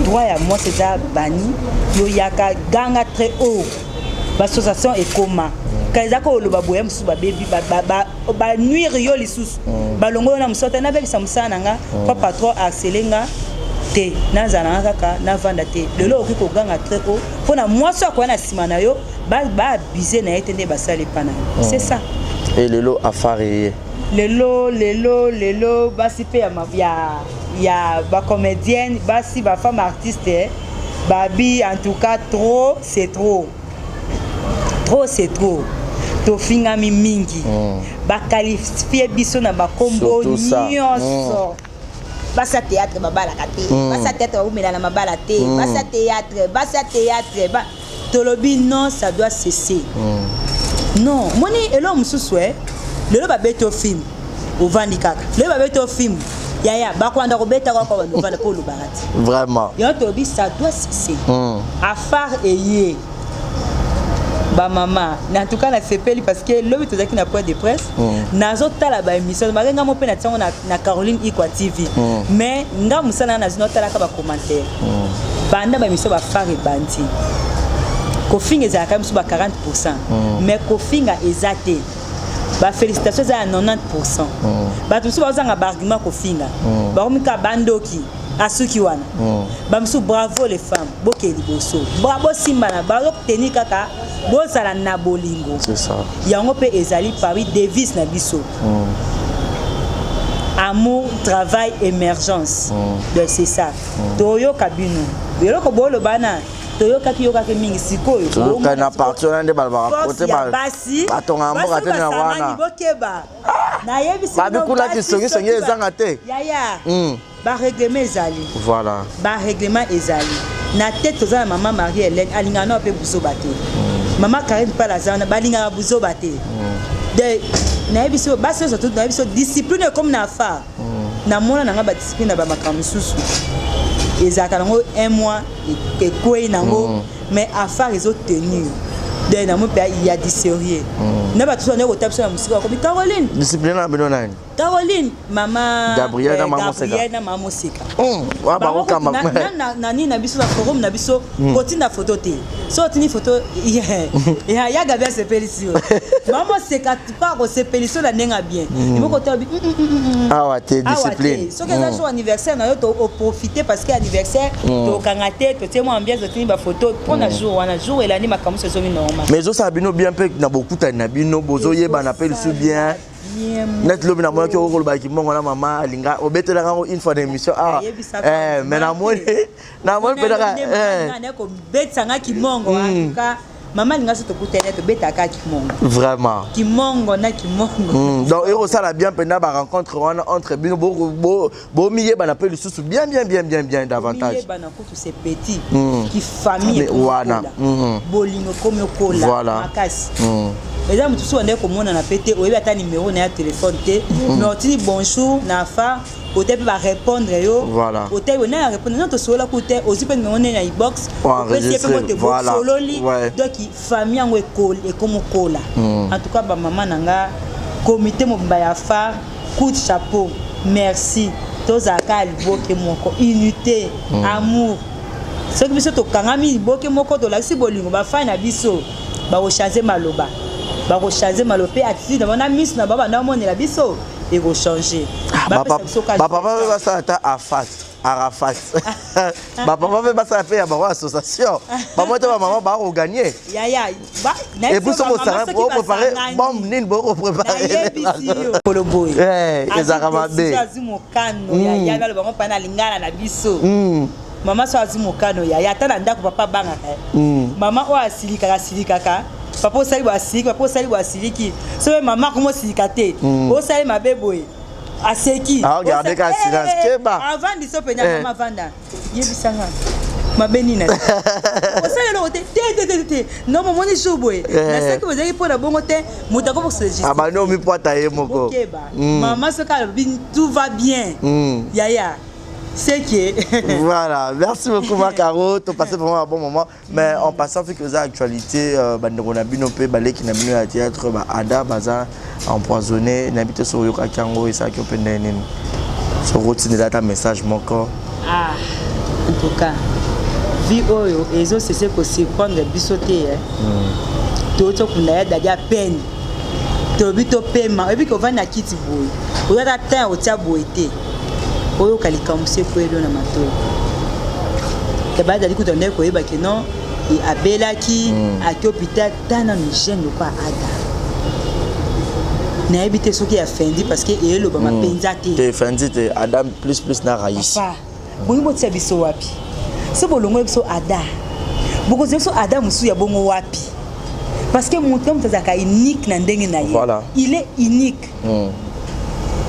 [SPEAKER 1] droit à moi c'est ça bani. Yo yaka ganga très haut. L'association est comment? Quand ils ont le baboué, ils ba nuire yo lisusu. Balongo na msota na beli samsa nanga papa trop accélérer te na zana kaka na vanda te. Lelo okiko ganga très haut. Pona moi so ko na simana yo ba biser na etende basali pana. C'est ça.
[SPEAKER 7] Et lelo affaire.
[SPEAKER 1] Lelo basi pe ya ba comédienne, basi ba femme artiste. Babi en tout cas trop c'est trop. Trop c'est trop. Tofinga mi mingi. Ba qualifier biso na ba combo nyonso. Basa théâtre babala kate. Basa théâtre ou mela na mabala te. Basa théâtre. Ba tolobi non ça doit cesser. Non, moni elo mususwe. Lelo ba beto film. Ovandi kaka. Lelo ba beto film. Ya ba kwanda ko beta ko ba vanda ko lubarati.
[SPEAKER 7] Vraiment.
[SPEAKER 1] Yo tolobi ça doit cesser. Affaire eye. Ba maman en tout cas na sepeli parce que le but ezaki na point de presse nazo tala ba émission marenga mo pe na tsango na Caroline Ikwa TV mais nga musana na zino tala ka ba commentaire banda ba émission ba fare bandi Kofinga ezaka musu ba 40% mais Kofinga ezate ba félicitations za 90% ba tusu ba zanga ba argument Kofinga ba komika bandoki asuki wana bamsu bravo les femmes bokeli boso bravo simbana baro tenir kaka bozala na bolingo
[SPEAKER 7] c'est ça
[SPEAKER 1] yango pe ezali paris devise na biso amour travail émergence donc c'est ça toyo kabino yelo ko bolo bana toyo kaki yoka ke mingi sikoyo
[SPEAKER 7] kana partir na balba côté ba atonga mboka te na wana
[SPEAKER 1] bokeba na yebisi
[SPEAKER 7] ba bikula ki songi ezanga te
[SPEAKER 1] ya ba règlement ezali
[SPEAKER 7] voilà
[SPEAKER 1] ba règlement ezali na tête toza maman Marie Hélène alingana pe buzo baté maman Karine Palazana balinga buzo baté de na yebiso baso surtout na yebiso discipline comme na fa na mona na ba discipline ba makambo susu ezaka nango 1 mois et quoi nango mais affaire ils ont tenu de na mo pe il y a du sérieux na ba tout na ko tapso na musika comme Caroline
[SPEAKER 7] discipline na bino nani
[SPEAKER 1] Caroline maman
[SPEAKER 7] Gabriel na maman
[SPEAKER 1] Seka
[SPEAKER 7] wa ba ko kama
[SPEAKER 1] na ni na biso na forum na biso kotina photo te so tini photo ya Gabriel se pélition maman Seka tu pas ko se pélition na nenga bien il faut ko
[SPEAKER 7] ah wa te discipline
[SPEAKER 1] so que ça jour anniversaire na yo to profiter parce que anniversaire to kangate to temo ambiance tini ba photo pour na jour et l'année makambo se so normal
[SPEAKER 7] mais zo sa bino bien pe na beaucoup ta na bino bozo yeba na pe su bien net lobi na moi ki okolo ba ki mongo na mama alinga obetela kango une fois d'émission mais na moi pe daga
[SPEAKER 1] na ko betanga ki mongo en tout cas maman linga so to kutene to betaka kimongo
[SPEAKER 7] Vraiment.
[SPEAKER 1] Kimongo na kimongo.
[SPEAKER 7] Donc et ça la bien pendant la rencontre entre bino bo miye bana pe lisusu bien davantage.
[SPEAKER 1] Miye bana ko tous ces petits qui famille
[SPEAKER 7] wana.
[SPEAKER 1] Bolingo comme kola
[SPEAKER 7] voilà.
[SPEAKER 1] Makasi. Les amis tous on est comme on a pété oyebi ata numéro na téléphone té mais on dit bonjour na fa Ote va répondre yo.
[SPEAKER 7] Voilà.
[SPEAKER 1] Ote on a répondre non to sola côté aussi peut on est na box.
[SPEAKER 7] Voilà.
[SPEAKER 1] Donc famille en école et comme kola. En tout cas ba maman nanga comité mobimba ya fa coup de chapeau. Merci. Tozaka liboke moko unité, amour. Ce que biso to kangami liboke moko to la si bolingo ba fa na biso ba recharger maloba. Ba recharger malopé attitude na miss na baba na monela biso. Il va changer.
[SPEAKER 7] Papa va ça Arafat. Papa va ça faire une association. Maman et maman va gagner. Et vous sommes préparer bon nin pour préparer.
[SPEAKER 1] Poloboy.
[SPEAKER 7] Les Aramabé.
[SPEAKER 1] Ya le bango pana lingana na biso. Maman so azimokano ya tana ndako papa banga. Maman o asilikaka. Papa osali boasiliki, papa osali boasiliki. So maman comment silikate? Osali mabeboy. Aseki.
[SPEAKER 7] Ah regardez ka silence keba.
[SPEAKER 1] Avant diso penya maman vanda. Yebisanga. Mabenina. Osali lo te. Non maman ni choboy. Na seki vous avez pour la bonne te, mutako pour se juste.
[SPEAKER 7] Ah bah non mi poata ye moko.
[SPEAKER 1] Maman so ka tout va bien. Yaya. C'est que
[SPEAKER 7] voilà, merci beaucoup Macaro, tu as passé vraiment un bon moment. Mais en passant, vu que vous avez l'actualité, on a bien opé, balé qui n'a bien à théâtre, Ada, Baza, empoisonné, n'habite sur Yoka Kango et ça qui est open sur routine de ta message mon corps.
[SPEAKER 1] Ah, en tout cas, vie oyo, et autres c'est ce que c'est prendre bisoté. Tout qu'on a d'ailleurs peine. Tu bito paiement, et puis qu'on va na kiti boy. On a atteint au tiaboité. Oyo kalika museko elo na mato. Keba dali kutonde ko yeba ke non et abelaki à hôpital tana ni jeune ko ada. Na ebité soki ya fendi parce que elo ba mapenza te.
[SPEAKER 7] Te fendi te Adam plus na raïs.
[SPEAKER 1] Papa. Bongo botsa biso wapi? So bolongo biso ada. Boko biso ada musu ya bongo wapi? Parce que mon homme tazaka unique na ndenge na ye.
[SPEAKER 7] Voilà.
[SPEAKER 1] Il est unique.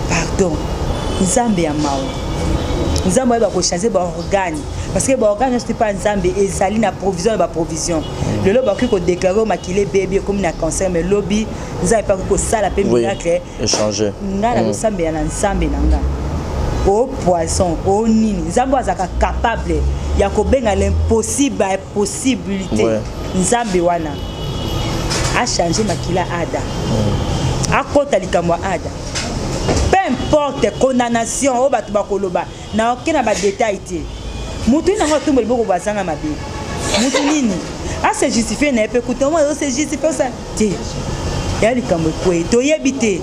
[SPEAKER 1] Pardon. Nzambe ya mawe. Nzambe ba ko changer ba organe parce que ba organe c'est pas nzambe ezali na provision ba provision. Le lo ba ko déclarer makilé bébé comme na cancer mais lobby nzambe pas ko sala pe miracle
[SPEAKER 7] échanger.
[SPEAKER 1] Ngala ko sambe ya nzambe nanga. Au poisson, au nini. Nzambe azaka capable ya ko benga l'impossible à possibilité. Nzambe wana a changer makila ada. A kota likamwa ada. Peu importe condamnation au batu bakoloba na okena ba détail té mutu na hoto mo liboko bazanga mabe mutu nini a se justifier na pe kuto mo se justifier ça té ya likambo ko to yebité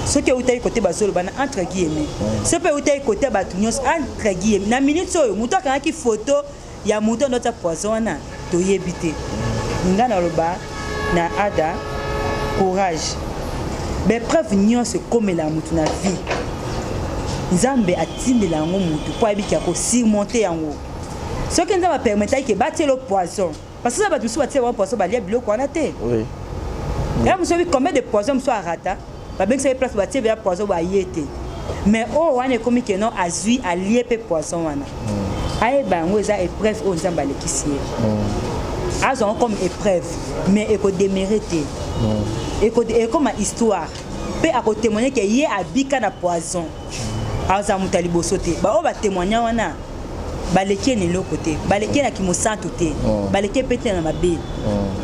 [SPEAKER 1] ce que utai côté bazolo bana entre guillemets ce peut utai côté batu nyos entre guillemets na minute oyo mutu akana ki photo ya mutu ndota poison na to yebité ngana loba na ada courage. Mais preuve n'y se comme la mutu na vie. Nzambe atinde la mutu pour habiter ko surmonter yango. Ce qui nous va permettre que battre le poison parce que ça va tout soit un poison ba lia biloko na te.
[SPEAKER 7] Oui.
[SPEAKER 1] Là vous savez combien de poison soit rata. Ba bien que ça place battre le poison ba yete. Mais oh wana comme que non azui a lié pe poison wana. Aye bango za épreuve o nzamba lekisi. Azon comme épreuve mais éco démérité. Et comme histoire peut à témoigner que y a bika na poison aza mutali bosote ba o ba témoigner wana baleke ne lokote baleke na kimosantu te baleke pete na mabe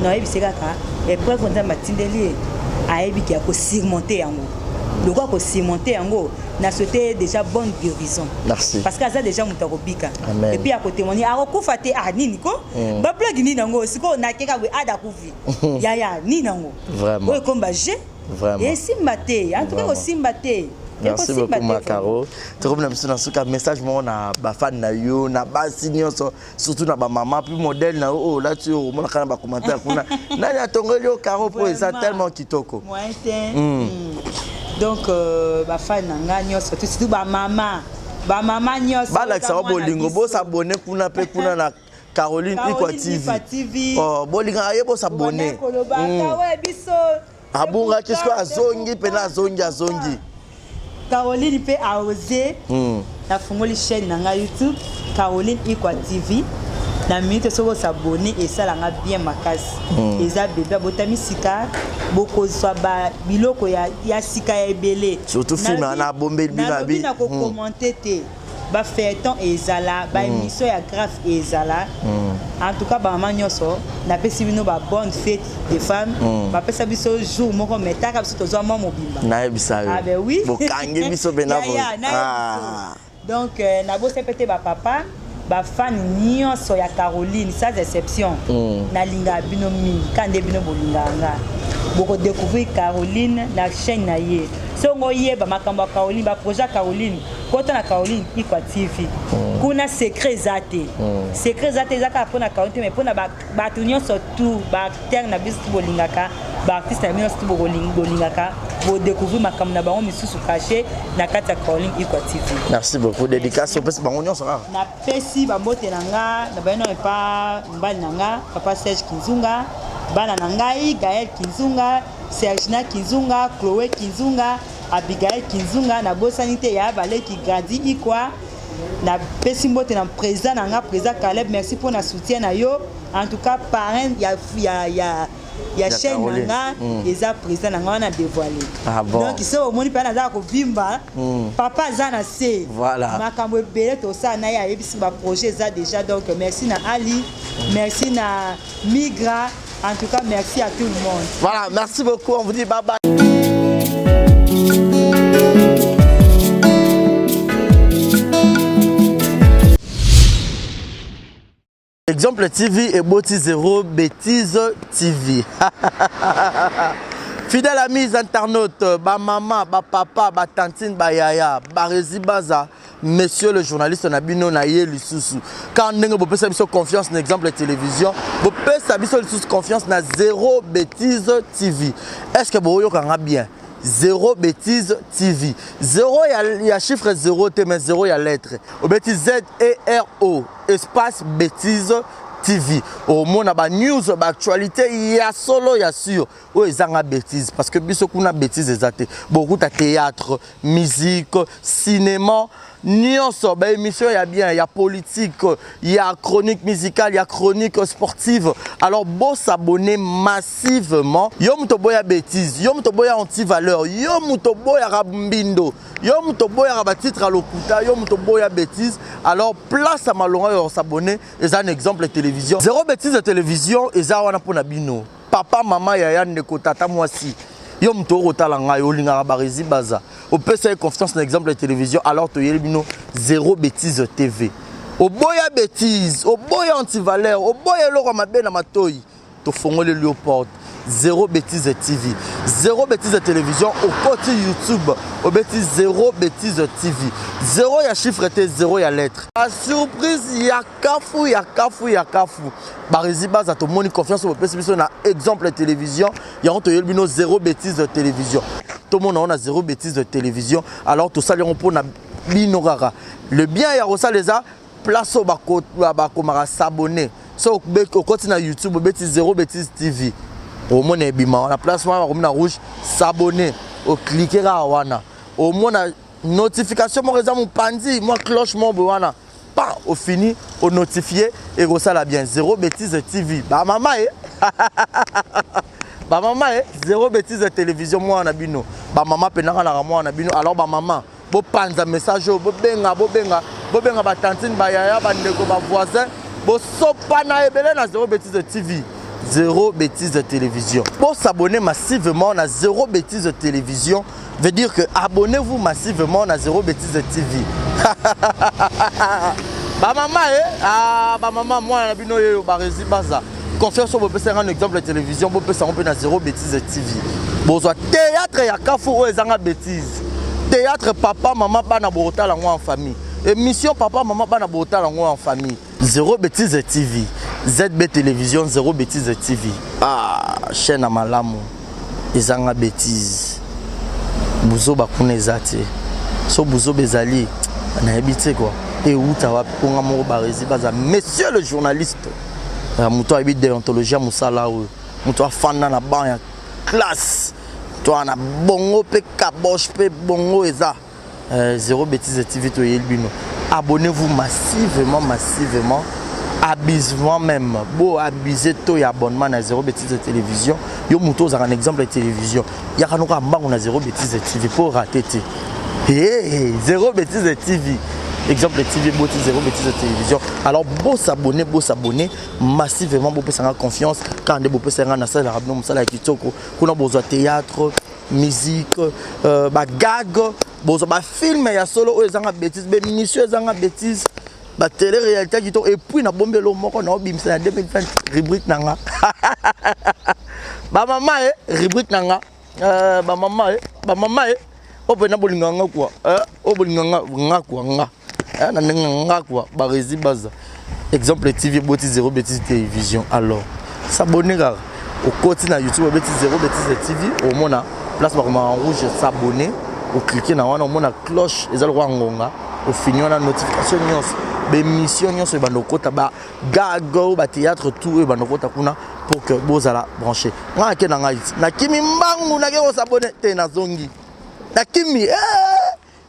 [SPEAKER 1] no ebi sekaka épreuve nza matindeli ayebi ki ko surmonter yango le quoi ko surmonter yango na souhaité déjà bonne guérison.
[SPEAKER 7] Merci.
[SPEAKER 1] Parce que ça déjà mutako bika
[SPEAKER 7] et
[SPEAKER 1] puis à côté témoigner a kokufa te nini ko ba blague ni nango siko na keka we ada kufi ya ni nango
[SPEAKER 7] vraiment
[SPEAKER 1] oui comme ba j'ai
[SPEAKER 7] vraiment
[SPEAKER 1] et simbaté en tout cas simbaté.
[SPEAKER 7] Merci beaucoup Macaro. Tu reviens dans ce message moi na ba fan na yo na ba nyonso surtout na ba maman puis modèle na oh là tu au moins kana ba commentaire kuna nani atongeli yo Caro pour ça tellement kitoko.
[SPEAKER 1] Moi donc ba fan na nyonso surtout ba maman nyonso
[SPEAKER 7] ba la ça bolingo bo s'abonner kuna pe kuna na Caroline Ikwa TV. Oh, bolinga ayebo s'abonner. Abunga qu'est-ce que azongi pena azongi.
[SPEAKER 1] Caroline peut oser. La fongoli chaîne na YouTube Caroline Ikwa TV. Na minute soko s'abonner et ça langa bien makasi. Eza bébé botami sika boko so ba biloko ya sika ya ebele.
[SPEAKER 7] Surtout film na bombe binabi.
[SPEAKER 1] Na ko commenter te. Ba feuilleton ezala, ba émission ya grave ezala. En tout cas ba maman nyoso na pesi bino ba bonne fête des femmes. Ba pesa biso jour moko metaka biso tozo mama mobimba.
[SPEAKER 7] Na ebisa yo.
[SPEAKER 1] Ah ben oui.
[SPEAKER 7] Bokange biso benabo.
[SPEAKER 1] Donc na bo sepete ba papa ba fan nyonso ya Caroline sans exception. Na linga bino mi kande bino bolinganga. Boko découvrir Caroline la chaîne na ye. Songo yeba makambo Caroline ba projet Caroline. Kota na Caroline Ikwa TV. Kuna secret zate. Secret zate zaka pona Caroline mais pona ba tunyo surtout ba acteur na biso bolingaka, ba artiste na biso bolingaka, bo découvrir makambo na bango misusu caché na kata Caroline Ikwa TV.
[SPEAKER 7] Merci beaucoup. Dédicace au pesi bango nyonso.
[SPEAKER 1] Na pesi ba mbote nanga, na ba no pa mbali nanga, papa Serge Kinzunga, bana nangai Gaël Kinzunga, Sergina Kinzunga, Chloé Kinzunga, Abigail Kinzunga na bosanité ya balé qui gradi Ikwa na pesi mbote na président nanga président Caleb merci pour na soutien na yo en tout cas parrain ya chaîne nanga eza président nanga na dévoiler donc c'est au moni pa na za ko vimba papa za na se
[SPEAKER 7] voilà
[SPEAKER 1] makambo ebele to ça na ya yebisi ba projet za déjà donc merci na Ali merci na Migra en tout cas merci à tout le monde
[SPEAKER 7] voilà merci beaucoup on vous dit bye bye. Exemple TV et Boti Zéro Bêtise TV. Fidèle amis internautes, ba maman, ba papa, ba tantine, ba yaya, ba rési baza, monsieur le journaliste Nabino Naye Lisusu. Quand vous pouvez savoir confiance dans l'exemple télévision, vous pouvez savoir confiance dans Zéro Bêtise TV. Est-ce que vous avez bien? Zéro Bêtise TV. Zéro, il y a chiffre 0, mais 0, il y a lettre. Au bêtise Z-E-R-O, espace Bêtise TV. Au monde, il y a news, actualité, il y a solo, il y a sûr. Oui, il y a bêtise. Parce que beaucoup de bêtises, beaucoup de théâtre, musique, cinéma. Nyonso, bah émission il y a bien, il y a politique, il y a chronique musicale, il y a chronique sportive. Alors bon s'abonner massivement. Yo mutoboya bêtise, yo mutoboya anti-valeur, yo mutoboya rabumbindo, yo mutoboya rabatitre à l'okuta, yo mutoboya bêtise. Alors place à malonga yo s'abonner, et ça un exemple de télévision. Zéro bêtise de télévision, et ça wana pona bino. Papa, maman, yaya, ndeko, tata, moi si. Yo mtoro talanga yo linga barezi baza. Au PC confiance dans l'exemple de télévision alors to yelbino Zéro Bêtise TV. Au boya bêtise, au boya anti-valeur, au boya loko mabe na matoyi. To fongole Léopold. Zéro Bêtise TV. Zéro Bêtise télévision au côté YouTube. Au bêtise Zéro Bêtise TV. Zéro y a chiffre T, zéro y a lettre. La surprise y a kafou, y a kafou, y a kafou. Barezi base to moni confiance au PC na exemple de télévision. Y a on to yelbino Zéro Bêtise télévision. Tout le monde a Zéro Bêtise télévision. Alors tout ça les on pour na binorara. Le bien y a ça les a place au bako mara s'abonner. So au côté na YouTube au bêtise Zéro Bêtise TV. Au moins ebima la place na rouge s'abonner au cliquer à wana au moins la notification mon raison mon pandi moi cloche mon wana pas au fini au notifier et ça la bien Zéro Bêtise TV ba maman ba maman Zéro Bêtise télévision moi na bino ba maman penaka na moi na bino alors ba maman bo panza message bo benga ba tantine ba yaya ba ndeko ba voisin bo sopa na ebele na Zéro Bêtise TV. Zéro Bêtise télévision. Pour s'abonner massivement à Zéro Bêtise télévision, veut dire que abonnez-vous massivement à Zéro Bêtise TV. Bah maman bah maman moi na bino yo barezi baza. Confiance au PC un exemple de télévision, vous pouvez s'en à Zéro Bêtise TV. Besoin théâtre ya kafou ezanga bêtise. Théâtre papa maman bana bota la en famille. Émission papa maman bana bota la en famille. Zéro Bêtise TV. ZB Télévision, Zéro Bêtise TV. Ah, chaîne à malamu. Ezanga bêtise. Bouzo bakune zate. So bouzo bezali. Na habité quoi. et où tu vas pour mon Barési Baza. Monsieur le journaliste, tu as déontologie à Moussala, tu as fan dans la banque, classe, tu as un bongo, caboche, bongo et ça. Zéro bêtise TV, tu es Elbino. Abonnez-vous massivement. Abusement même. Bon, abuser tout et abonnement à Zéro bêtise de télévision. Yo mouto a un exemple de télévision. Il y a un Zéro bêtise de TV pour rater. Zéro bêtise de TV. Exemple de TV, Zéro bêtise de télévision. Alors, beau s'abonner massivement, beau faire confiance. Quand on peut faire un salle arabno, on salle kitoko, on a besoin de théâtre, musique, gag, besoin de film, il y a solo, ils ont des bêtises, des minutieux, ils ont des bêtises. La télé-réalité qui et puis na bombe lo moko na obimisa na 2020 rubrique nanga ba mama rubrique nanga ba mama opena bolinganga kwa obolinganga ngakwa nga na nga kwa Barési Baza exemple TV boti Zéro bêtise télévision. Alors s'abonner au côté na YouTube bêtise Zéro bêtise TV au mona place par en rouge s'abonner ou cliquer na wana au mona cloche ezal roi ngonga au finir la notification émission sur Bandokota, gago, théâtre, tout et Bandokota kuna pour que vous allez brancher. Moi, je suis Nakimi Mbangu, Nakimi s'abonner, t'es na zongi. Nakimi,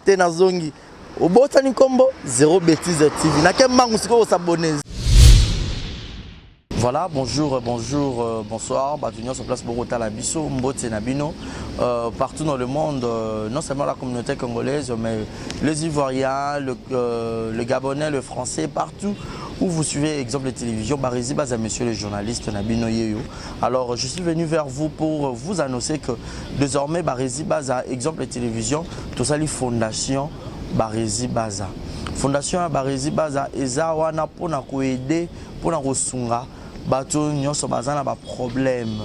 [SPEAKER 7] t'es na zongi. Au Botani Combo, Zéro bêtise TV. Nakimi Mbangu, c'est quoi s'abonner? Voilà, bonjour, bonsoir. Bienvenue sur place Bogota Labiso, Mbote Nabino. Partout dans le monde, non seulement la communauté congolaise, mais les Ivoiriens, le Gabonais, le Français, partout où vous suivez exemple de télévision, Barési Baza, monsieur le journaliste Nabino Yeyo. Alors, je suis venu vers vous pour vous annoncer que désormais Barési Baza, exemple de télévision, tout ça, les fondations Barési Baza. Fondation Barési Baza, eza wana pona ko aider, pona ko sunga. Bato nyonso bazana ba problème.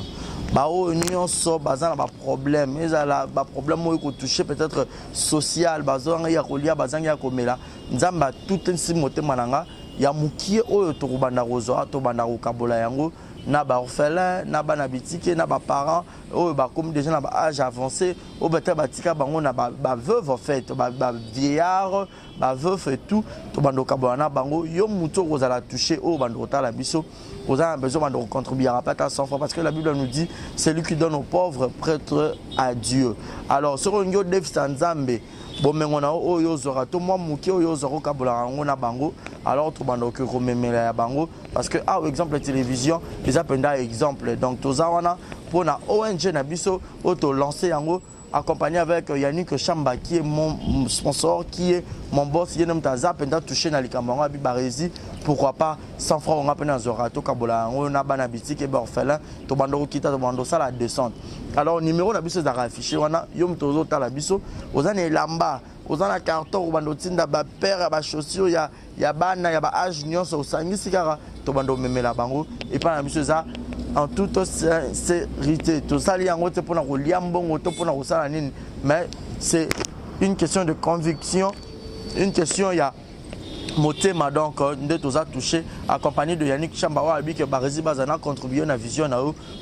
[SPEAKER 7] Bao nyonso bazana ba problème. Ezala ba problème mo ko toucher peut-être social, bazanga ya kolia, bazanga ya komela. Nzamba tout ensi motema nanga ya mukie oyo to banda rozo to banda ko kabola yango na ba orphelin, na ba na bitike, na ba parents oyo ba comme déjà na ba âge avancé, o beta batika bango na ba veuve en fait, ba vieillard, ba veuve et tout, to banda ko kabola na bango yo muto kozala toucher o banda otala biso. Vous avez besoin de contribuer à pas 100 fois parce que la Bible nous dit c'est lui qui donne aux pauvres prêtre à Dieu. Alors sur un yo dev sanzambe bon mengona o yo zora to moi muki o yo zoro kabola ngona bango alors to bando que rememela ya bango parce que exemple la télévision les appenda exemple donc tozawana pour na ONG na biso auto lancer yango accompagné avec Yannick Chamba qui est mon sponsor, qui est mon boss, qui est notre zapenda touché dans les camarades Barési. Pourquoi pas 100 francs on a peine à Zorato Kabola, on a banabiti qui est orphelin, to bando kita to bando ça la descente. Alors numéro na biso za affiché wana yom tozo ta la biso, ozana lamba, ozana carton bando tinda ba père ba chaussures ya bana ya ba âge nyonso osangisi kaka to bando memela bango et pas na biso za en toute sincérité. Tout ça, mais c'est une question de conviction, une question, il y a motema donc de tout ça touché, accompagné de Yannick Chambawa, que Barési Bazana contribué à la vision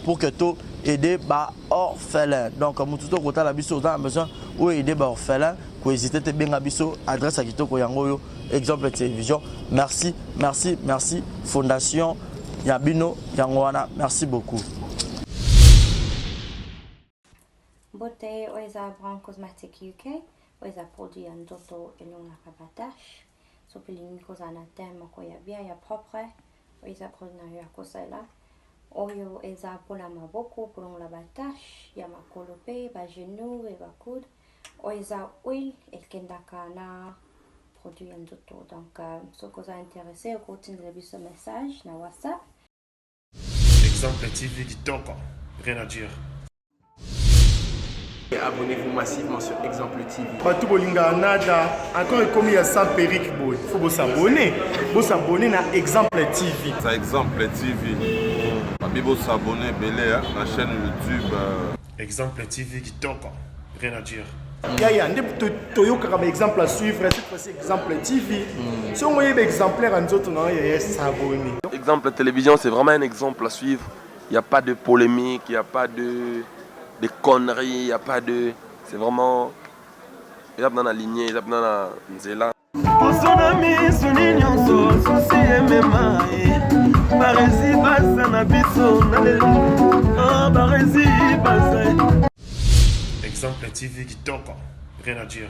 [SPEAKER 7] pour que tout aider les orphelins. Donc, Moututo Kota la biso, on a besoin d'aider les orphelins, pour hésiter à bien biso, adresse à Kitoko Yangoyo, exemple de télévision. Merci, Fondation Yabino Yangwana, merci beaucoup.
[SPEAKER 8] Bote oiza Brand Cosmetic UK, oiza produit en toto elon la kabatash. So pilini koza na tema ko ya bien ya propre, oiza produit na ya kosela. Oyo eza pola maboko pour la batash, ya makolope, ba genou et ba coude. Oiza oil el kendaka na produit en toto. Donc so koza intéressé au continue de ce message na WhatsApp.
[SPEAKER 2] Exemple TV qui toque, rien à dire.
[SPEAKER 4] Et abonnez-vous massivement sur Exemple TV.
[SPEAKER 2] Batou bolinga nada, encore comme il y a 100 périques, il faut vous s'abonner. Vous s'abonner à Exemple TV.
[SPEAKER 5] C'est Exemple TV. Vous s'abonner à la chaîne YouTube.
[SPEAKER 2] Exemple TV qui toque, rien à dire. Yaya, Toyoka comme exemple à suivre, cette fois-ci Exemple TV. Si on voyait exemplaire en autres, non, il y a s'abonner.
[SPEAKER 6] Exemple télévision, c'est vraiment un exemple à suivre. Il n'y a pas de polémique, il n'y a pas de conneries, il n'y a pas de... C'est vraiment... Il y a dans la lignée, il y a dans la nzela.
[SPEAKER 3] poso na misuni nyonso susi emema barezi baza na biso na lelo barezi baza.
[SPEAKER 2] Exemple TV qui toque, rien à dire.